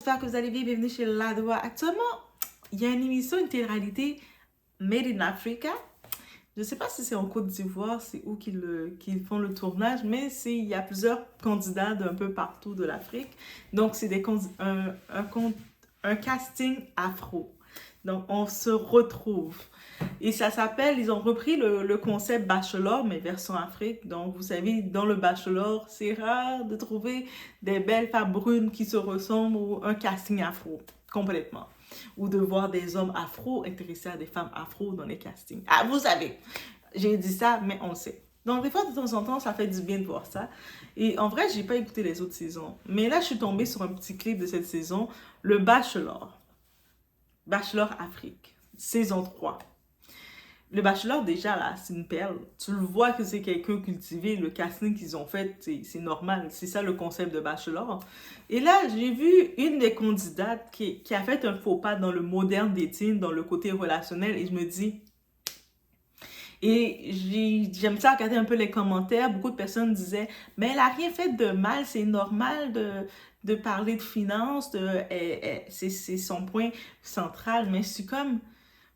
j'espère que vous allez bien. Bienvenue chez Ladoa. Actuellement, il y a une émission, une télé-réalité Made in Africa. Je ne sais pas si c'est en Côte d'Ivoire, c'est où qu'ils font le tournage, mais il y a plusieurs candidats d'un peu partout de l'Afrique. Donc, c'est un casting afro. Donc, on se retrouve. Et ça s'appelle, ils ont repris le concept Bachelor, mais version Afrique. Donc, vous savez, dans le Bachelor, c'est rare de trouver des belles femmes brunes qui se ressemblent ou un casting afro, complètement. Ou de voir des hommes afro intéressés à des femmes afro dans les castings. Ah, vous savez, j'ai dit ça, mais on le sait. Donc, des fois, de temps en temps, ça fait du bien de voir ça. Et en vrai, j'ai pas écouté les autres saisons. Mais là, je suis tombée sur un petit clip de cette saison, le Bachelor. Bachelor Afrique, saison 3. Le Bachelor, déjà, là, c'est une perle. Tu le vois que c'est quelqu'un cultivé. Le casting qu'ils ont fait, c'est normal. C'est ça le concept de Bachelor. Et là, j'ai vu une des candidates qui a fait un faux pas dans le modern dating, dans le côté relationnel. Et je me dis... Et j'aime ça regarder un peu les commentaires. Beaucoup de personnes disaient, mais elle n'a rien fait de mal. C'est normal de parler de finances. C'est son point central. Mais je suis comme...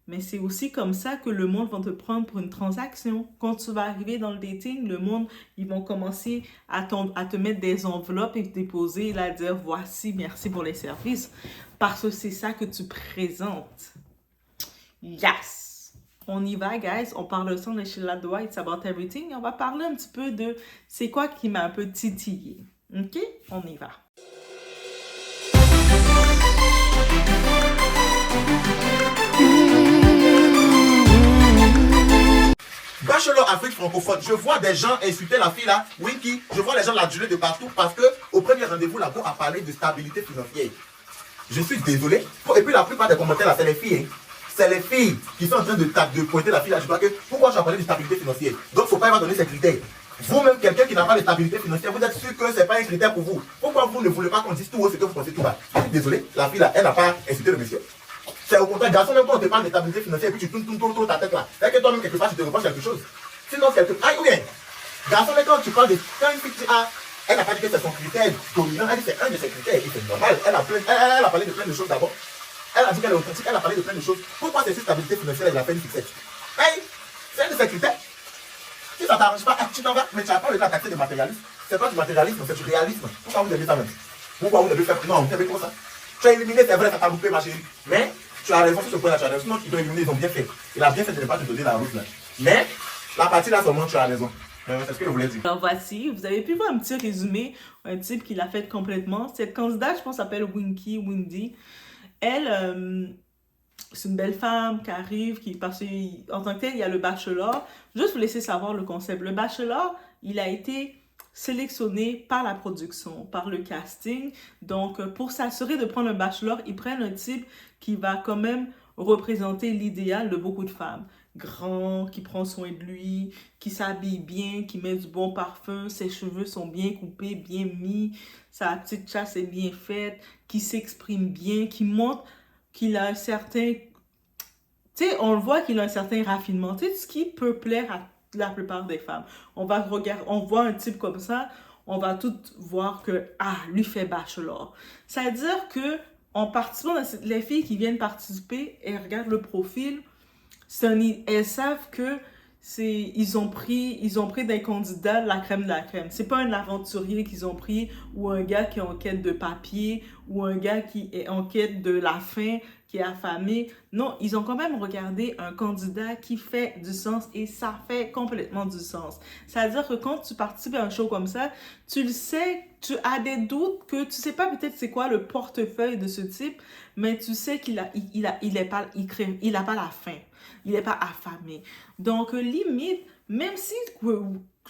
Mais c'est aussi comme ça que le monde va te prendre pour une transaction. Quand tu vas arriver dans le dating, le monde, ils vont commencer à te mettre des enveloppes et te déposer, là, dire voici, merci pour les services. Parce que c'est ça que tu présentes. Yes! On y va, guys. On parle de ça, on est chez Ladoa, It's About Everything. On va parler un petit peu de c'est quoi qui m'a un peu titillé. OK? On y va. Bachelor Afrique francophone, je vois des gens insulter la fille là, Winky, je vois les gens l'aduler de partout parce que au premier rendez-vous, la go a parlé de stabilité financière. Je suis désolé. Et puis la plupart des commentaires là, c'est les filles. C'est les filles qui sont en train de pointer la fille là. Je crois que pourquoi tu as parlé de stabilité financière? Donc faut pas y donner ces critères. Vous-même, quelqu'un qui n'a pas de stabilité financière, vous êtes sûr que ce n'est pas un critère pour vous. Pourquoi vous ne voulez pas qu'on dise tout haut ce que vous pensez tout bas? Je suis désolé, la fille là, elle n'a pas insulté le monsieur. C'est au contraire, garçon, même quand on te parle de stabilité financière et puis tu tournes ta tête là, c'est que toi-même quelque part tu te reproches quelque chose. Sinon, ou bien, garçon, mais quand tu parles de quand une fille dit, ah, elle n'a pas dit que c'est son critère dominant, elle dit que c'est un de ses critères et c'est normal. Elle a parlé de plein de choses d'abord. Elle a dit qu'elle est authentique, elle a parlé de plein de choses. Pourquoi c'est cette stabilité financière, elle a fait une fixette? Hey, c'est un de ses critères. Si ça ne t'arrange pas, tu t'en vas, mais tu n'as pas le droit d'attaquer de matérialisme. C'est pas du matérialisme, c'est du réalisme. Pourquoi vous avez ça même? Pourquoi vous avez fait? Non, vous avez comment ça? Tu as éliminé, c'est vrai, ça t'a loupé, ma chérie. Mais tu as raison sur ce point-là, tu as raison. Sinon, ils t'ont éliminé, ils ont bien fait. Il a bien fait de ne pas te donner la route là. Mais la partie là seulement, tu as raison. C'est ce que je voulais dire. Alors voici, vous avez pu voir un petit résumé, un type qui l'a fait complètement. Cette candidate, je pense, s'appelle Windy. Elle, c'est une belle femme qui arrive, parce qu'en tant que tel, il y a le Bachelor. Juste vous laisser savoir le concept. Le Bachelor, il a été sélectionné par la production, par le casting. Donc, pour s'assurer de prendre un Bachelor, ils prennent un type qui va quand même représenter l'idéal de beaucoup de femmes. Grand, qui prend soin de lui, qui s'habille bien, qui met du bon parfum, ses cheveux sont bien coupés, bien mis, sa petite chasse est bien faite, qui s'exprime bien, qui montre qu'il a un certain... Tu sais, on le voit qu'il a un certain raffinement. Tu sais, ce qui peut plaire à la plupart des femmes. On voit un type comme ça, on va tout voir que, ah, lui fait Bachelor. C'est-à-dire que, en participant, les filles qui viennent participer, elles regardent le profil, elles savent que ils ont pris des candidats de la crème de la crème. C'est pas un aventurier qu'ils ont pris ou un gars qui est en quête de papier ou un gars qui est en quête de la faim, qui est affamé. Non, ils ont quand même regardé un candidat qui fait du sens et ça fait complètement du sens. C'est-à-dire que quand tu participes à un show comme ça, tu le sais, tu as des doutes que tu sais pas peut-être c'est quoi le portefeuille de ce type, mais tu sais qu'il a pas la faim. Il n'est pas affamé. Donc, limite, même si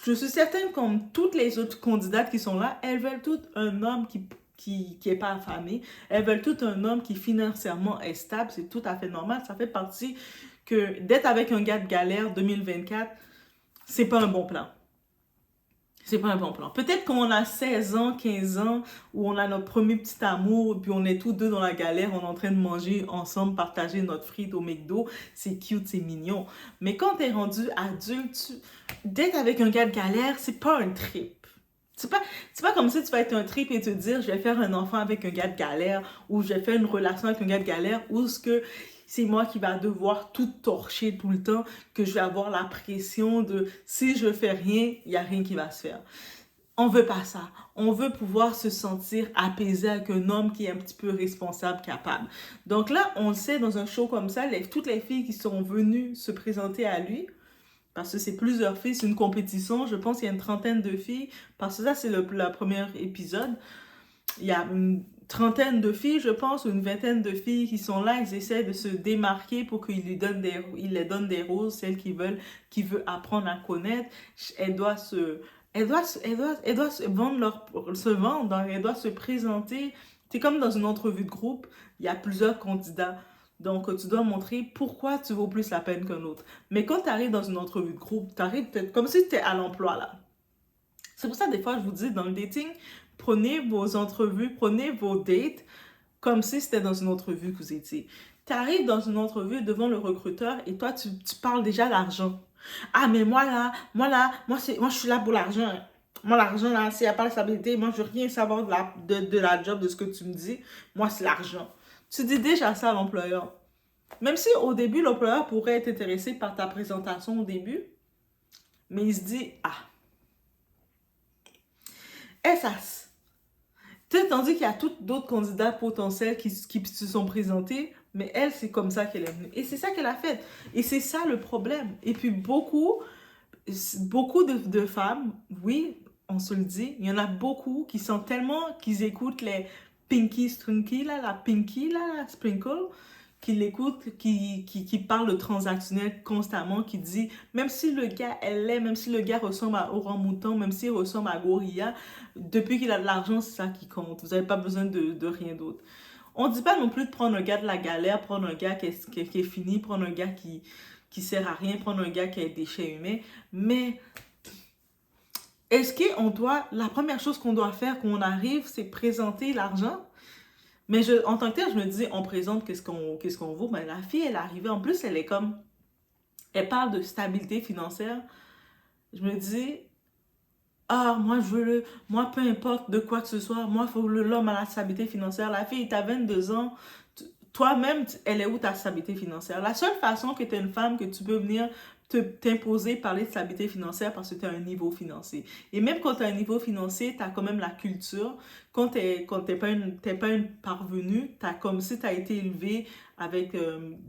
je suis certaine, comme toutes les autres candidates qui sont là, elles veulent toutes un homme qui est pas affamé. Elles veulent tout un homme qui financièrement est stable. C'est tout à fait normal. Ça fait partie que d'être avec un gars de galère 2024, c'est pas un bon plan. C'est pas un bon plan. Peut-être qu'on a 16 ans, 15 ans, où on a notre premier petit amour, puis on est tous deux dans la galère, on est en train de manger ensemble, partager notre frite au McDo. C'est cute, c'est mignon. Mais quand t'es rendu adulte, d'être avec un gars de galère, c'est pas un trip. C'est pas comme si tu vas être un trip et te dire, je vais faire un enfant avec un gars de galère, ou je vais faire une relation avec un gars de galère, ou ce que c'est moi qui va devoir tout torcher tout le temps, que je vais avoir la pression de si je fais rien, il n'y a rien qui va se faire. On veut pas ça. On veut pouvoir se sentir apaisé avec un homme qui est un petit peu responsable, capable. Donc là, on le sait, dans un show comme ça, toutes les filles qui sont venues se présenter à lui, parce que c'est plusieurs filles, c'est une compétition, je pense qu'il y a une trentaine de filles, parce que ça, c'est le premier épisode. Il y a une trentaine de filles, je pense, ou une vingtaine de filles qui sont là, ils essaient de se démarquer pour qu'ils les donnent des roses, celles qui veulent apprendre à connaître. Elle doit se vendre, elle doit se présenter. C'est comme dans une entrevue de groupe, il y a plusieurs candidats. Donc, tu dois montrer pourquoi tu vaux plus la peine qu'un autre. Mais quand tu arrives dans une entrevue de groupe, tu arrives peut-être comme si tu étais à l'emploi là. C'est pour ça, des fois, je vous dis, dans le dating, prenez vos entrevues, prenez vos dates comme si c'était dans une entrevue que vous étiez. Tu arrives dans une entrevue devant le recruteur et toi, tu parles déjà d'argent. Ah, mais moi, je suis là pour l'argent. Moi, l'argent, là, s'il n'y a pas la stabilité, moi, je veux rien savoir de la job, de ce que tu me dis. Moi, c'est l'argent. Tu dis déjà ça à l'employeur. Même si au début, l'employeur pourrait être intéressé par ta présentation au début, mais il se dit, ah, SAS. Tandis qu'il y a d'autres candidats potentiels qui se sont présentés, mais elle, c'est comme ça qu'elle est venue. Et c'est ça qu'elle a fait. Et c'est ça le problème. Et puis beaucoup de femmes, oui, on se le dit, il y en a beaucoup qui sont tellement qu'ils écoutent les Pinky Strunky, là, la Pinky, là, la Sprinkle, qui l'écoute, qui parle de transactionnel constamment, qui dit, même si le gars, elle l'est, même si le gars ressemble à Orang-Mouton, même s'il ressemble à Gorilla, depuis qu'il a de l'argent, c'est ça qui compte. Vous n'avez pas besoin de rien d'autre. On ne dit pas non plus de prendre un gars de la galère, prendre un gars qui est fini, prendre un gars qui sert à rien, prendre un gars qui a des déchets humains, mais est-ce qu'on doit, la première chose qu'on doit faire quand on arrive, c'est présenter l'argent? Mais en tant que tel, je me dis, on présente qu'est-ce qu'on vaut. Mais la fille, elle est arrivée. En plus, elle parle de stabilité financière. Je me dis, ah, moi, peu importe de quoi que ce soit, moi, il faut que l'homme a la stabilité financière. La fille, tu as 22 ans. Toi-même, elle est où ta stabilité financière? La seule façon que tu es une femme, que tu peux venir t'imposer, parler de stabilité financière parce que tu as un niveau financier. Et même quand tu as un niveau financier, tu as quand même la culture. Quand t'es pas une parvenue, tu as comme si tu as été élevé avec,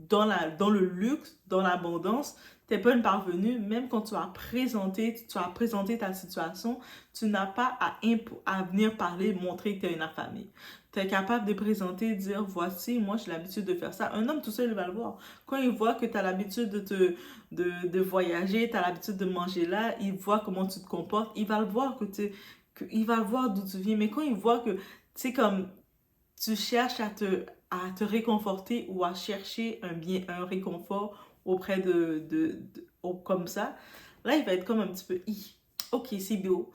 dans le luxe, dans l'abondance. Tu n'es pas une parvenue, même quand tu as présenté ta situation, tu n'as pas à venir parler, montrer que tu es une affamée. Tu es capable de présenter, dire, voici, moi j'ai l'habitude de faire ça. Un homme tout seul, il va le voir. Quand il voit que tu as l'habitude de voyager, tu as l'habitude de manger là, il voit comment tu te comportes, il va le voir il va voir d'où tu viens. Mais quand il voit que, c'est comme, tu cherches à te réconforter ou à chercher un réconfort auprès comme ça, là, il va être comme un petit peu, ok, c'est beau.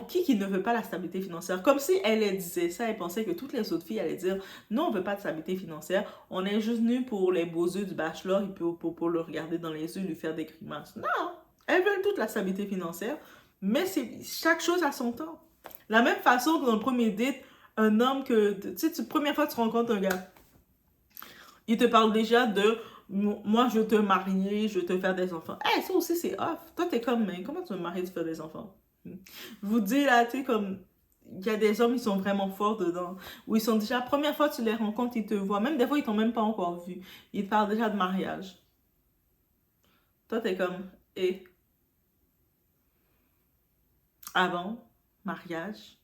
Qui ne veut pas la stabilité financière? Comme si elle disait ça, elle pensait que toutes les autres filles allaient dire, non, on ne veut pas de stabilité financière, on est juste venu pour les beaux yeux du bachelor et pour le regarder dans les yeux, lui faire des grimaces. Non, elles veulent toute la stabilité financière, mais c'est chaque chose à son temps. La même façon que dans le premier date, un homme que, tu sais, première fois que tu rencontres un gars, il te parle déjà de moi, je veux te marier, je veux te faire des enfants. Eh, ça aussi, c'est off. Toi, t'es comme, mais comment tu veux me marier, te faire des enfants? Je vous dis, là, tu sais, comme, il y a des hommes, ils sont vraiment forts dedans. Où ils sont déjà, première fois que tu les rencontres, ils te voient. Même des fois, ils t'ont même pas encore vu. Ils te parlent déjà de mariage. Toi, t'es comme, avant, mariage.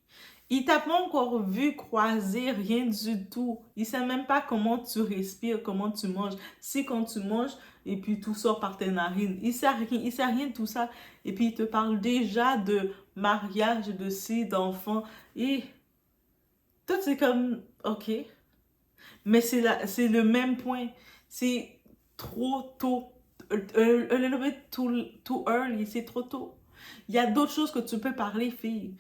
Il t'a pas encore vu croiser, rien du tout. Il sait même pas comment tu respires, comment tu manges. Si quand tu manges, et puis tout sort par tes narines. Il sait rien de tout ça. Et puis il te parle déjà de mariage, de ci, d'enfants. Et toi, c'est comme, ok. Mais c'est le même point. C'est trop tôt. A little bit too early. C'est trop tôt. Il y a d'autres choses que tu peux parler, fille.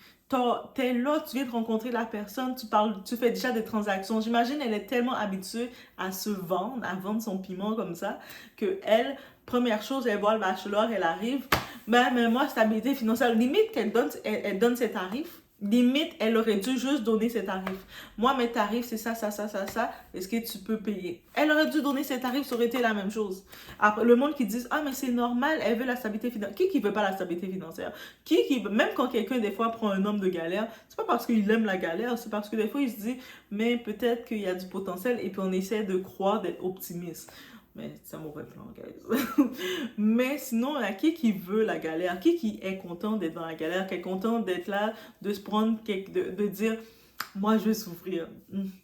T'es là, tu viens de rencontrer la personne, tu fais déjà des transactions. J'imagine elle est tellement habituée à se vendre, à vendre son piment comme ça, que elle, première chose, elle voit le bachelor, elle arrive. Mais moi, stabilité financière, limite qu'elle donne ses tarifs. Limite, elle aurait dû juste donner ses tarifs. Moi, mes tarifs, c'est ça, ça, ça, ça, ça. Est-ce que tu peux payer? Elle aurait dû donner ses tarifs, ça aurait été la même chose. Après, le monde qui dit, ah, mais c'est normal, elle veut la stabilité financière. Qui veut pas la stabilité financière? Même quand quelqu'un, des fois, prend un homme de galère, c'est pas parce qu'il aime la galère, c'est parce que des fois, il se dit, mais peut-être qu'il y a du potentiel, et puis on essaie de croire, d'être optimiste. Mais c'est un mauvais plan, guys. Mais sinon, à qui veut la galère? Qui est content d'être dans la galère? Qui est content d'être là, de se prendre, de dire, moi, je vais souffrir.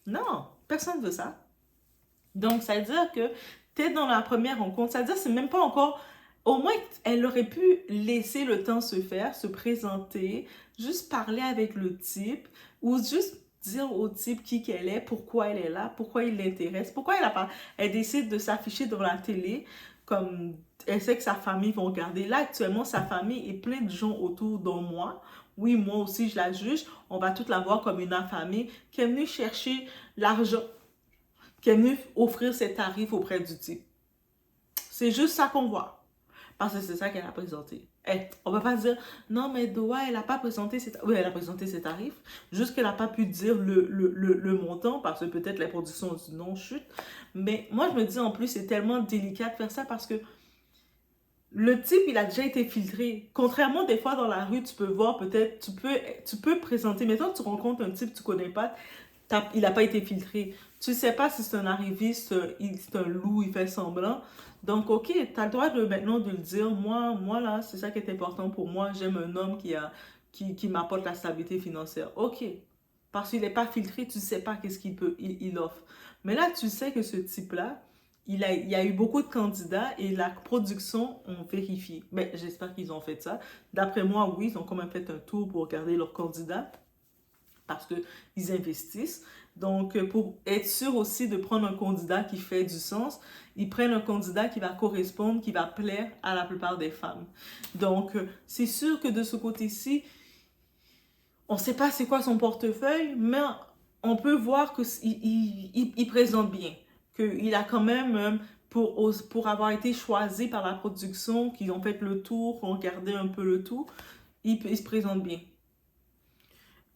Non, personne ne veut ça. Donc, ça veut dire que tu es dans la première rencontre. Ça veut dire que c'est même pas encore... Au moins, elle aurait pu laisser le temps se faire, se présenter, juste parler avec le type, ou juste dire au type qui qu'elle est, pourquoi elle est là, pourquoi il l'intéresse, pourquoi elle décide de s'afficher devant la télé, comme elle sait que sa famille va regarder. Là, actuellement, sa famille est plein de gens autour de moi. Oui, moi aussi, je la juge. On va toute la voir comme une affamée qui est venue chercher l'argent, qui est venue offrir ses tarifs auprès du type. C'est juste ça qu'on voit. Parce que c'est ça qu'elle a présenté. On ne va pas dire, non, mais Doha, elle n'a pas présenté ses tarifs. Oui, elle a présenté ses tarifs. Juste qu'elle n'a pas pu dire le montant, parce que peut-être la production dit non, chute. Mais moi, je me dis, en plus, c'est tellement délicat de faire ça parce que le type, il a déjà été filtré. Contrairement, des fois, dans la rue, tu peux voir, peut-être, tu peux présenter. Mais quand tu rencontres un type que tu ne connais pas, il n'a pas été filtré. Tu ne sais pas si c'est un arriviste, c'est un loup, il fait semblant. Donc, ok, tu as le droit maintenant de le dire. Moi là, c'est ça qui est important pour moi. J'aime un homme qui m'apporte la stabilité financière. Ok, parce qu'il n'est pas filtré, tu ne sais pas qu'est-ce il offre. Mais là, tu sais que ce type-là, il y a eu beaucoup de candidats et la production ont vérifié. Ben, j'espère qu'ils ont fait ça. D'après moi, oui, ils ont quand même fait un tour pour regarder leurs candidats parce qu'ils investissent. Donc, pour être sûr aussi de prendre un candidat qui fait du sens, ils prennent un candidat qui va correspondre, qui va plaire à la plupart des femmes. Donc, c'est sûr que de ce côté-ci, on ne sait pas c'est quoi son portefeuille, mais on peut voir qu'il présente bien. Qu'il a quand même, pour avoir été choisi par la production, qu'ils ont fait le tour, ont regardé un peu le tout, il se présente bien.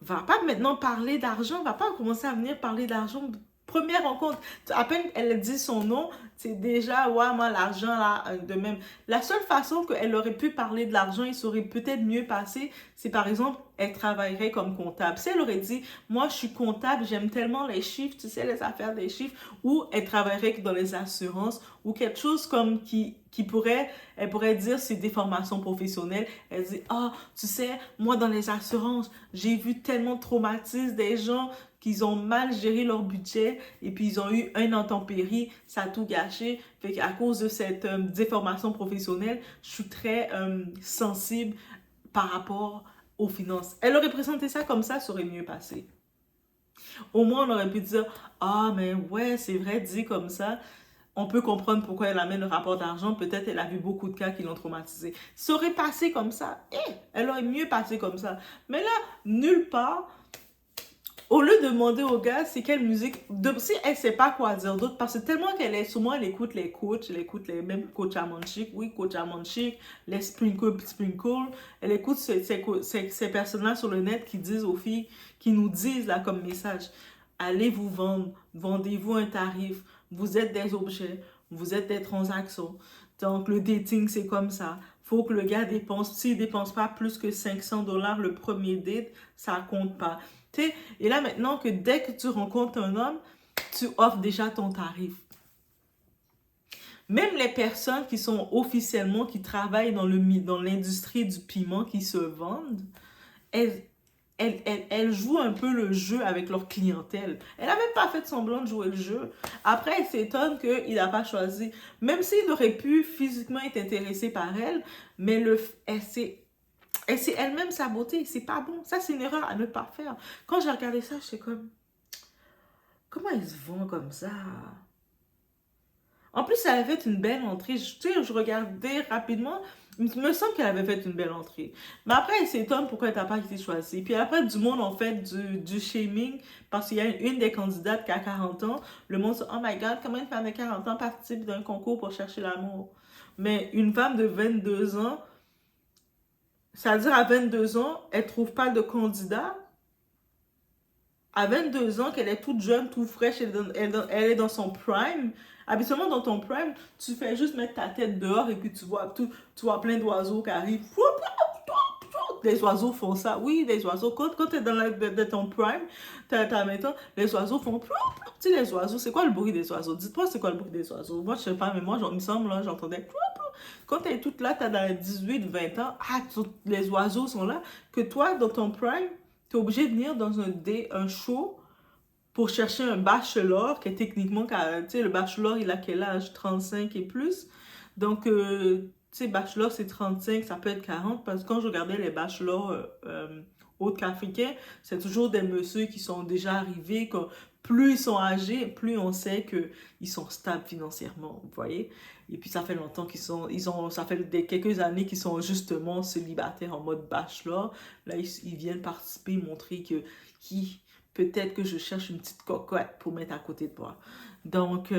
Va pas maintenant parler d'argent, va pas commencer à venir parler d'argent. Première rencontre, à peine elle dit son nom, c'est déjà, ouais, moi, l'argent, là, de même. La seule façon qu'elle aurait pu parler de l'argent, il serait peut-être mieux passé, c'est par exemple, elle travaillerait comme comptable. Si elle aurait dit, moi, je suis comptable, j'aime tellement les chiffres, tu sais, les affaires des chiffres, ou elle travaillerait dans les assurances, ou quelque chose comme elle pourrait dire c'est des formations professionnelles. Elle dit, ah, tu sais, moi, dans les assurances, j'ai vu tellement de traumatismes des gens qu'ils ont mal géré leur budget et puis ils ont eu un intempérie, ça a tout gâché. Fait qu'à cause de cette déformation professionnelle, je suis très sensible par rapport aux finances. Elle aurait présenté ça comme ça aurait mieux passé. Au moins, on aurait pu dire, ah, mais ouais, c'est vrai, dit comme ça. On peut comprendre pourquoi elle amène le rapport d'argent. Peut-être elle a vu beaucoup de cas qui l'ont traumatisé. Ça aurait passé comme ça. Elle aurait mieux passé comme ça. Mais là, nulle part. Au lieu de demander au gars c'est quelle musique, si elle ne sait pas quoi dire d'autre, parce que tellement qu'elle est, souvent elle écoute les coachs, elle écoute les mêmes coachs Amanchik, oui, coach Amanchik, les Sprinkle, elle écoute ces personnes-là sur le net qui disent aux filles, qui nous disent là comme message, allez vous vendre, vendez-vous un tarif, vous êtes des objets, vous êtes des transactions. Donc le dating c'est comme ça. Faut que le gars dépense, s'il dépense pas plus que 500 $ le premier date, ça compte pas. Et là, maintenant que dès que tu rencontres un homme, tu offres déjà ton tarif. Même les personnes qui sont officiellement, qui travaillent dans l'industrie du piment, qui se vendent, elles jouent un peu le jeu avec leur clientèle. Elle n'a même pas fait semblant de jouer le jeu. Après, elle s'étonne qu'il n'a pas choisi. Même s'il aurait pu physiquement être intéressé par elle, mais elle s'est elle-même sabotée. C'est pas bon. Ça, c'est une erreur à ne pas faire. Quand j'ai regardé ça, j'étais comme, comment ils se vend comme ça? En plus, elle avait fait une belle entrée. Je regardais rapidement. Il me semble qu'elle avait fait une belle entrée. Mais après, elle s'étonne pourquoi elle n'a pas été choisie. Puis après, du monde, en fait, du shaming, parce qu'il y a une des candidates qui a 40 ans. Le monde se dit, oh my God, comment une femme de 40 ans participe d'un concours pour chercher l'amour? Mais une femme de 22 ans, c'est-à-dire à 22 ans, elle ne trouve pas de candidat. à 22 ans, qu'elle est toute jeune, toute fraîche, elle est dans son prime. Habituellement, dans ton prime, tu fais juste mettre ta tête dehors et puis tu vois plein d'oiseaux qui arrivent. Les oiseaux font ça. Oui, les oiseaux, quand tu es dans ton prime, mettons, les oiseaux font... Tu sais, les oiseaux, c'est quoi le bruit des oiseaux? Dites-moi, c'est quoi le bruit des oiseaux? Moi, je sais pas, mais moi, il me semble, là, j'entendais... Quand tu es toute là, tu as dans 18-20 ans, les oiseaux sont là, que toi, dans ton prime, tu es obligé de venir dans un show pour chercher un bachelor, qui est techniquement, tu sais, le bachelor, il a quel âge? 35 et plus. Donc, tu sais, bachelor, c'est 35, ça peut être 40, parce que quand je regardais les bachelors autres qu'africains, c'est toujours des messieurs qui sont déjà arrivés, que plus ils sont âgés, plus on sait qu'ils sont stables financièrement, vous voyez? Et puis ça fait longtemps ça fait quelques années qu'ils sont justement célibataires en mode bachelor. Là, ils viennent participer, montrer qui peut-être que je cherche une petite cocotte pour mettre à côté de moi. Donc,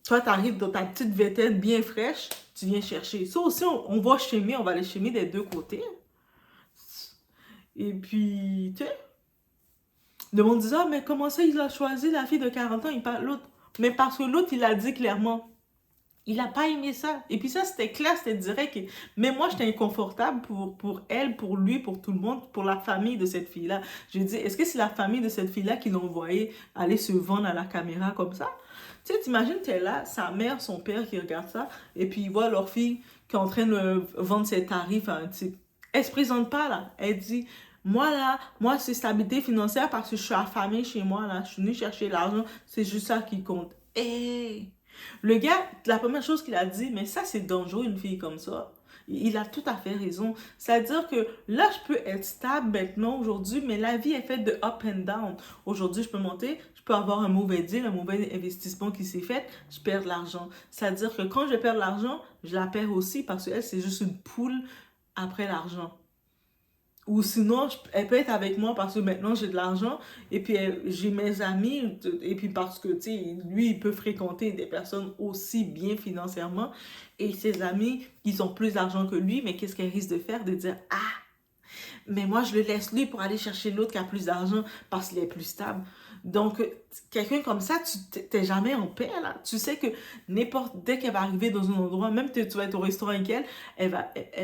toi, tu arrives dans ta petite vêtaine bien fraîche, tu viens chercher. Ça aussi, on va chémer, on va aller chémer des deux côtés. Et puis, tu sais, le monde dit, ah, mais comment ça, il a choisi la fille de 40 ans, il parle l'autre. Mais parce que l'autre, il a dit clairement, il n'a pas aimé ça. Et puis ça, c'était clair, c'était direct. Mais moi, j'étais inconfortable pour elle, pour lui, pour tout le monde, pour la famille de cette fille-là. Je dis, est-ce que c'est la famille de cette fille-là qui l'a envoyé aller se vendre à la caméra comme ça? Tu sais, t'imagines, t'es là, sa mère, son père qui regarde ça, et puis ils voient leur fille qui est en train de vendre ses tarifs à un type. Elle se présente pas, là. Elle dit, moi, c'est stabilité financière parce que je suis affamée chez moi, là. Je suis venue chercher l'argent. C'est juste ça qui compte. Hey! Le gars, la première chose qu'il a dit, mais ça, c'est dangereux, une fille comme ça. Il a tout à fait raison. C'est-à-dire que là, je peux être stable maintenant, aujourd'hui, mais la vie est faite de up and down. Aujourd'hui, je peux monter, je peux avoir un mauvais deal, un mauvais investissement qui s'est fait, je perds de l'argent. C'est-à-dire que quand je perds de l'argent, je la perds aussi parce qu'elle, c'est juste une poule après l'argent. Ou sinon, elle peut être avec moi parce que maintenant j'ai de l'argent et puis j'ai mes amis et puis parce que, tu sais, lui, il peut fréquenter des personnes aussi bien financièrement et ses amis, ils ont plus d'argent que lui, mais qu'est-ce qu'elle risque de faire? De dire, ah, mais moi, je le laisse lui pour aller chercher l'autre qui a plus d'argent parce qu'il est plus stable. Donc, quelqu'un comme ça, tu n'es jamais en paix, là. Tu sais que dès qu'elle va arriver dans un endroit, même que tu vas être au restaurant avec elle, elle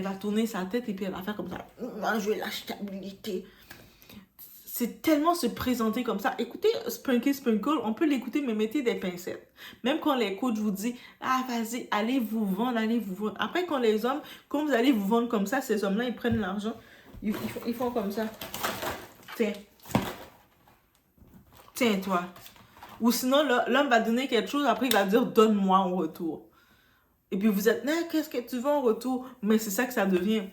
va tourner sa tête et puis elle va faire comme ça. Moi, je veux la stabilité. C'est tellement se présenter comme ça. Écoutez Sprinkle, on peut l'écouter, mais mettez des pincettes. Même quand les coachs vous disent, ah, vas-y, allez vous vendre. Après, quand vous allez vous vendre comme ça, ces hommes-là, ils prennent l'argent, ils font comme ça. Tiens, toi. Ou sinon, l'homme va donner quelque chose, après il va dire, donne-moi en retour. Et puis vous êtes, qu'est-ce que tu veux en retour? Mais c'est ça que ça devient.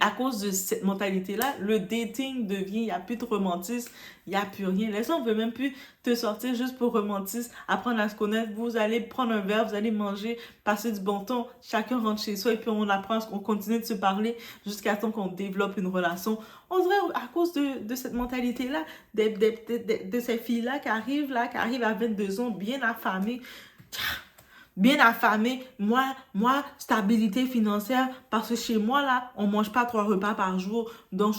À cause de cette mentalité-là, le dating devient, il n'y a plus de romantisme, il n'y a plus rien. Les gens ne veulent même plus te sortir juste pour romantisme, apprendre à se connaître. Vous allez prendre un verre, vous allez manger, passer du bon temps. Chacun rentre chez soi et puis on apprend, on continue de se parler jusqu'à temps qu'on développe une relation. On dirait à cause de cette mentalité-là, de ces filles-là qui arrivent à 22 ans, bien affamées. Moi, stabilité financière, parce que chez moi, là, on mange pas 3 repas par jour. Donc,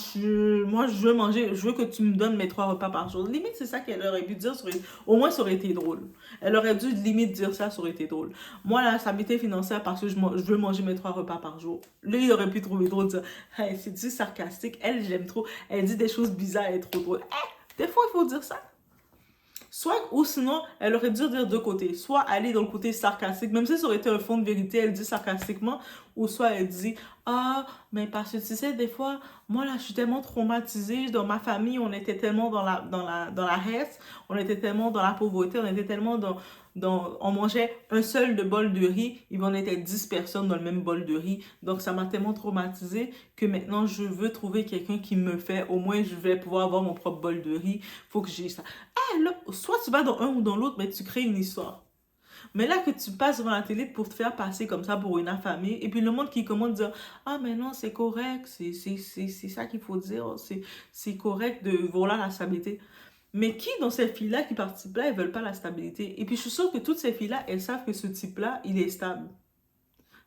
moi, je veux que tu me donnes mes 3 repas par jour. Limite, c'est ça qu'elle aurait pu dire. Au moins, ça aurait été drôle. Elle aurait dû limite dire ça aurait été drôle. Moi, la stabilité financière, parce que je veux manger mes 3 repas par jour. Lui, il aurait pu trouver drôle de dire, hey, c'est du sarcastique. Elle, j'aime trop. Elle dit des choses bizarres, elle est trop drôle. Des fois, il faut dire ça. Ou sinon, elle aurait dû dire deux côtés. Soit aller dans le côté sarcastique, même si ça aurait été un fond de vérité, elle dit sarcastiquement, ou soit elle dit, ah, mais parce que tu sais, des fois, moi là, je suis tellement traumatisée, dans ma famille, on était tellement dans la haisse, on était tellement dans la pauvreté, on était tellement on mangeait un seul de bol de riz, et on était 10 personnes dans le même bol de riz. Donc, ça m'a tellement traumatisée que maintenant, je veux trouver quelqu'un qui me fait, au moins, je vais pouvoir avoir mon propre bol de riz. Faut que j'ai ça. Là, soit tu vas dans un ou dans l'autre, mais tu crées une histoire. Mais là que tu passes devant la télé pour te faire passer comme ça pour une affamée, et puis le monde qui commence à dire, ah mais non, c'est correct, c'est ça qu'il faut dire, c'est correct de vouloir la stabilité. Mais qui dans ces filles-là qui participent là, elles veulent pas la stabilité? Et puis je suis sûre que toutes ces filles-là, elles savent que ce type-là, il est stable.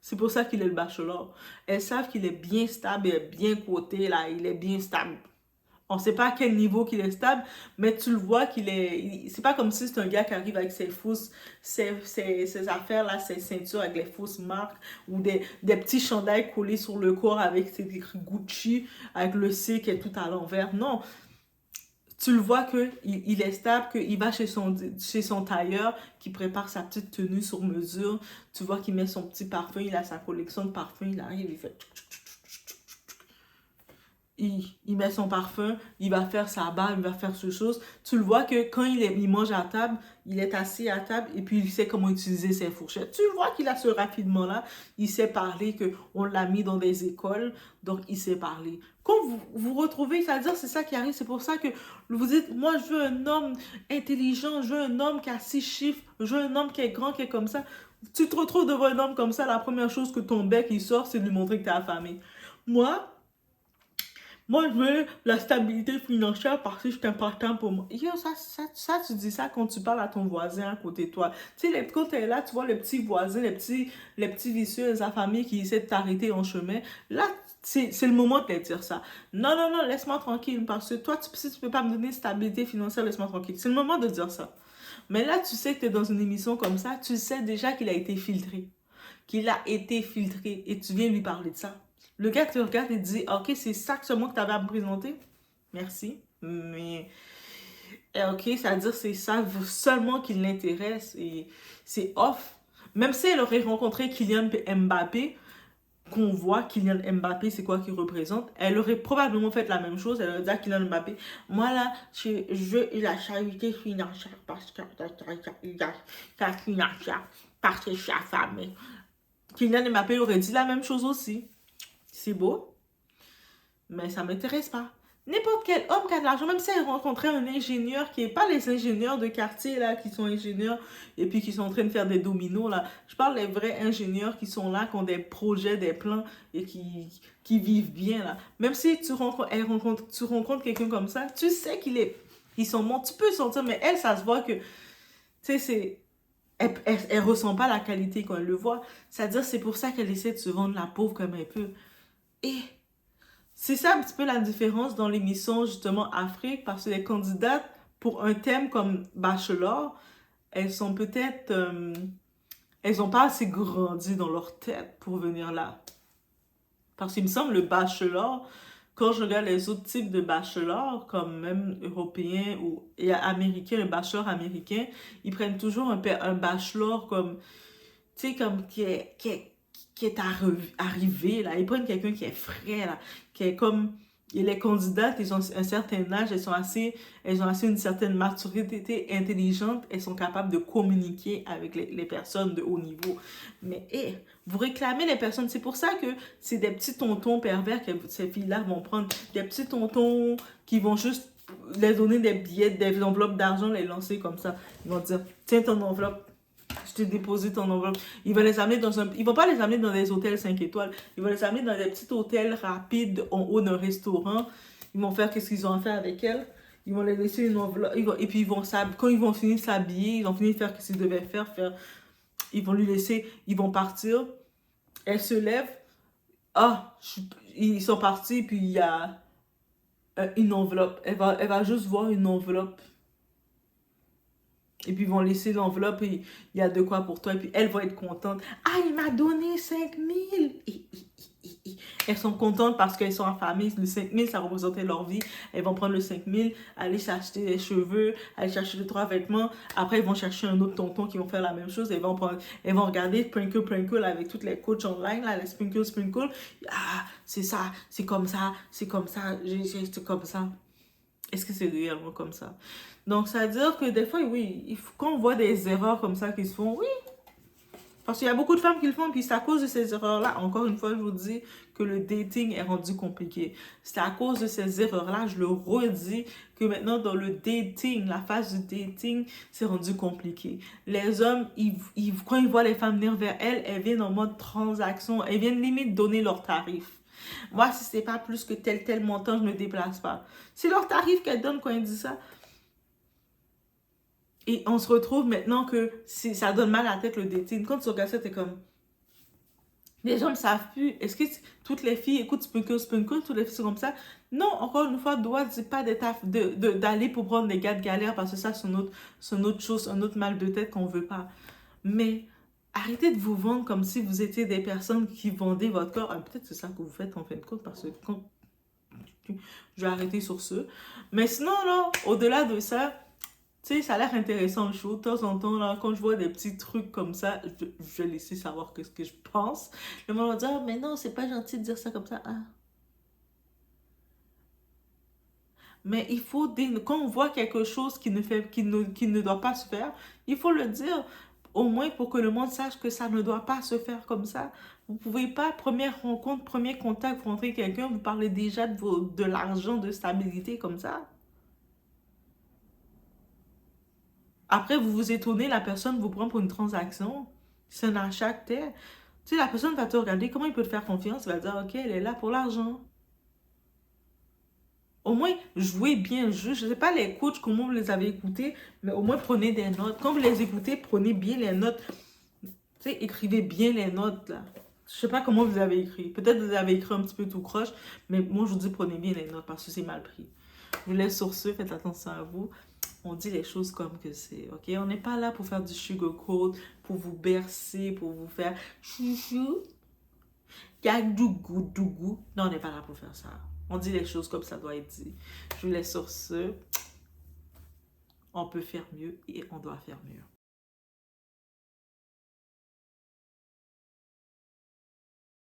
C'est pour ça qu'il est le bachelor. Elles savent qu'il est bien stable, il est bien coté, là, il est bien stable. On sait pas à quel niveau qu'il est stable, mais tu le vois qu'il est... C'est pas comme si c'est un gars qui arrive avec ses fausses... Ses affaires, là, ses ceintures avec les fausses marques, ou des petits chandails collés sur le corps avec ses écrits Gucci, avec le C qui est tout à l'envers. Non, tu le vois qu'il est stable, qu'il va chez son tailleur, qui prépare sa petite tenue sur mesure. Tu vois qu'il met son petit parfum, il a sa collection de parfums, il arrive, il fait... Il met son parfum, il va faire sa barbe, il va faire ce chose. Tu le vois que quand il mange à table, il est assis à table et puis il sait comment utiliser ses fourchettes. Tu le vois qu'il a ce raffinement-là. Il sait parler, qu'on l'a mis dans des écoles, donc il sait parler. Quand vous retrouvez, c'est-à-dire c'est ça qui arrive, c'est pour ça que vous dites, moi je veux un homme intelligent, je veux un homme qui a 6 chiffres, je veux un homme qui est grand, qui est comme ça. Tu te retrouves devant un homme comme ça, la première chose que ton bec il sort, c'est de lui montrer que t'es affamé. Moi, je veux la stabilité financière parce que c'est important pour moi. Yo, tu dis ça quand tu parles à ton voisin à côté de toi. Tu sais, quand tu es là, tu vois les petits voisins, les petits vicieux, les affamés qui essaient de t'arrêter en chemin. Là, c'est le moment de te dire ça. Non, non, non, laisse-moi tranquille parce que toi, si tu peux pas me donner stabilité financière, laisse-moi tranquille. C'est le moment de dire ça. Mais là, tu sais que tu es dans une émission comme ça, tu sais déjà qu'il a été filtré. Qu'il a été filtré et tu viens lui parler de ça. Le gars te regarde et te dit, ok, c'est ça seulement que tu avais à me présenter. Merci. Mais, ok, ça veut dire c'est ça seulement qui l'intéresse et c'est off. Même si elle aurait rencontré Kylian Mbappé, qu'on voit Kylian Mbappé, c'est quoi qu'il représente, elle aurait probablement fait la même chose. Elle aurait dit à Kylian Mbappé, moi là, je veux la charité financière parce que la financière parce que je suis affamée. Kylian Mbappé aurait dit la même chose aussi. C'est beau, mais ça ne m'intéresse pas. N'importe quel homme qui a de l'argent, même si elle rencontrait un ingénieur qui n'est pas les ingénieurs de quartier là, qui sont ingénieurs et puis qui sont en train de faire des dominos là. Je parle des vrais ingénieurs qui sont là, qui ont des projets, des plans et qui vivent bien là. Même si tu rencontres quelqu'un comme ça, tu sais ils sont bons, tu peux sentir, mais elle, ça se voit que, tu sais, elle ressent pas la qualité quand elle le voit. C'est-à-dire, c'est pour ça qu'elle essaie de se vendre la pauvre comme elle peut. Et c'est ça un petit peu la différence dans l'émission justement Afrique, parce que les candidates pour un thème comme Bachelor, elles sont peut-être... elles n'ont pas assez grandi dans leur tête pour venir là. Parce qu'il me semble le Bachelor, quand je regarde les autres types de Bachelor, comme même européens ou américains, le Bachelor américain, ils prennent toujours un Bachelor comme, tu sais, comme qui est arrivé, là. Ils prennent quelqu'un qui est frais, là, qui est comme... Et les candidates, ils ont un certain âge, elles ont assez une certaine maturité intelligente, elles sont capables de communiquer avec les personnes de haut niveau. Mais vous réclamez les personnes, c'est pour ça que c'est des petits tontons pervers que ces filles-là vont prendre, des petits tontons qui vont juste les donner des billets, des enveloppes d'argent, les lancer comme ça. Ils vont dire, tiens ton enveloppe. Je t'ai déposé ton enveloppe. Ils vont pas les amener dans des hôtels 5 étoiles. Ils vont les amener dans des petits hôtels rapides en haut d'un restaurant. Ils vont faire qu'est-ce qu'ils ont fait avec elles. Ils vont les laisser une enveloppe. Et puis quand ils vont finir de s'habiller, ils vont finir de faire ce qu'ils devaient faire. Ils vont lui laisser, ils vont partir. Elle se lève. Ils sont partis, puis il y a une enveloppe. Elle va juste voir une enveloppe. Et puis ils vont laisser l'enveloppe et il y a de quoi pour toi. Et puis elle va être contente. Ah, il m'a donné 5 000. Elles sont contentes parce qu'elles sont en famille. Le 5 000, ça représentait leur vie. Elles vont prendre le 5 000, aller s'acheter des cheveux, aller chercher 2-3 vêtements. Après, ils vont chercher un autre tonton qui vont faire la même chose. Elles vont regarder Sprinkle avec toutes les coachs online, là, les Sprinkle. Ah, c'est ça, c'est comme ça, c'est comme ça, c'est comme ça. Est-ce que c'est réellement comme ça? Donc, ça veut dire que des fois, oui, quand on voit des erreurs comme ça qui se font, oui. Parce qu'il y a beaucoup de femmes qui le font, puis c'est à cause de ces erreurs-là, encore une fois, je vous dis que le dating est rendu compliqué. C'est à cause de ces erreurs-là, je le redis, que maintenant, dans le dating, la phase du dating, c'est rendu compliqué. Les hommes, quand ils voient les femmes venir vers elles, elles viennent en mode transaction, elles viennent limite donner leur tarif. Moi, si c'est pas plus que tel montant, je ne me déplace pas. C'est leur tarif qu'elles donnent quand elles disent ça. Et on se retrouve maintenant que ça donne mal à la tête le dating. Quand tu regardes ça, t'es comme... Les gens ne savent plus. Est-ce que toutes les filles écoutent Spunker, toutes les filles sont comme ça? Non, encore une fois, droit, c'est pas d'aller pour prendre des gars de galère parce que ça, c'est une autre chose, un autre mal de tête qu'on veut pas. Mais arrêtez de vous vendre comme si vous étiez des personnes qui vendaient votre corps. Ah, peut-être c'est ça que vous faites en fin de compte parce que quand... Je vais arrêter sur ce. Mais sinon, là, au-delà de ça, tu sais, ça a l'air intéressant le show. De temps en temps, là, quand je vois des petits trucs comme ça, je vais laisser savoir ce que je pense. Le monde va dire, ah, mais non, c'est pas gentil de dire ça comme ça. Ah. Mais il faut, quand on voit quelque chose qui ne doit pas se faire, il faut le dire. Au moins pour que le monde sache que ça ne doit pas se faire comme ça. Vous pouvez pas, première rencontre, premier contact, vous rencontrez quelqu'un, vous parlez déjà de l'argent, de stabilité comme ça. Après, vous vous étonnez, la personne vous prend pour une transaction. C'est un achat que t'es. Tu sais, la personne va te regarder, comment il peut te faire confiance? Il va dire, ok, elle est là pour l'argent. Au moins, jouez bien le jeu. Je ne sais pas les coachs, comment vous les avez écoutés, mais au moins prenez des notes. Quand vous les écoutez, prenez bien les notes. Tu sais, écrivez bien les notes, là. Je sais pas comment vous avez écrit. Peut-être que vous avez écrit un petit peu tout croche, mais moi, je vous dis, prenez bien les notes parce que c'est mal pris. Je vous laisse sur ce, faites attention à vous. On dit les choses comme que c'est, ok? On n'est pas là pour faire du sugarcoat, pour vous bercer, pour vous faire chouchou, dougou. Non, on n'est pas là pour faire ça. On dit les choses comme ça doit être dit. Je vous laisse sur ce. On peut faire mieux et on doit faire mieux.